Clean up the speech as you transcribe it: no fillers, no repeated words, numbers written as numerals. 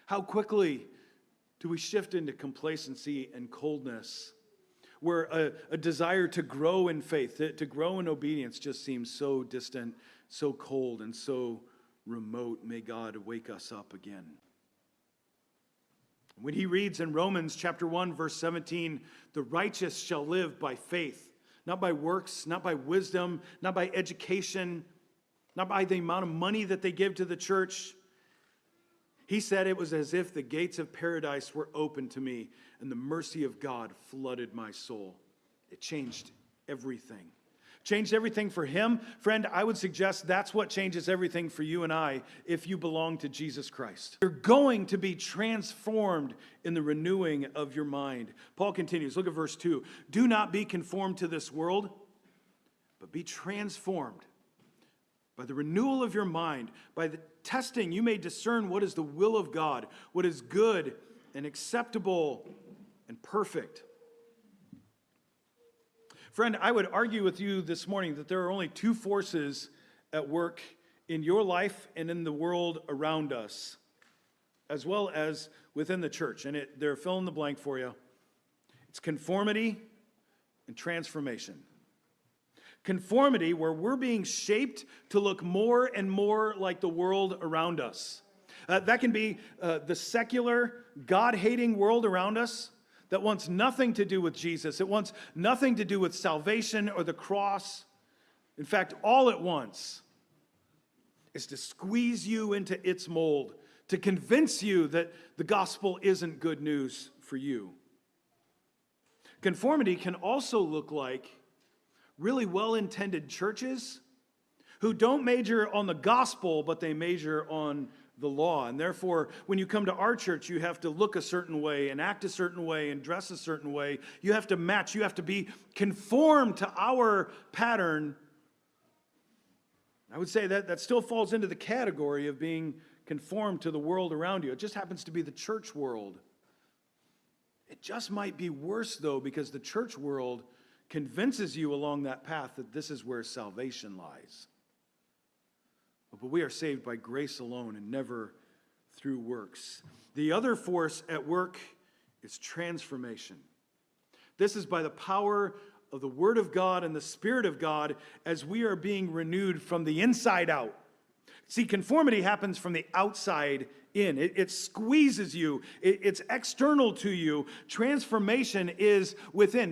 How quickly do we shift into complacency and coldness, where a desire to grow in faith, to grow in obedience just seems so distant, so cold, and so remote. May God wake us up again. When he reads in Romans chapter 1, verse 17, the righteous shall live by faith, not by works, not by wisdom, not by education, not by the amount of money that they give to the church. He said it was as if the gates of paradise were open to me and the mercy of God flooded my soul. It changed everything. Changed everything for him. Friend, I would suggest that's what changes everything for you and I if you belong to Jesus Christ. You're going to be transformed in the renewing of your mind. Paul continues, look at verse 2. Do not be conformed to this world, but be transformed by the renewal of your mind. By the testing, you may discern what is the will of God, what is good and acceptable and perfect. Friend, I would argue with you this morning that there are only two forces at work in your life and in the world around us, as well as within the church. And they're fill in the blank for you. It's conformity and transformation. Conformity, where we're being shaped to look more and more like the world around us. That can be the secular, God-hating world around us that wants nothing to do with Jesus. It wants nothing to do with salvation or the cross. In fact, all it wants is to squeeze you into its mold, to convince you that the gospel isn't good news for you. Conformity can also look like really well-intended churches who don't major on the gospel, but they major on the law. And therefore, when you come to our church, you have to look a certain way and act a certain way and dress a certain way. You have to match. You have to be conformed to our pattern. I would say that still falls into the category of being conformed to the world around you. It just happens to be the church world. It just might be worse, though, because the church world convinces you along that path that this is where salvation lies. But we are saved by grace alone and never through works. The other force at work is transformation. This is by the power of the Word of God and the Spirit of God as we are being renewed from the inside out. See, conformity happens from the outside in. It squeezes you. It's external to you. Transformation is within.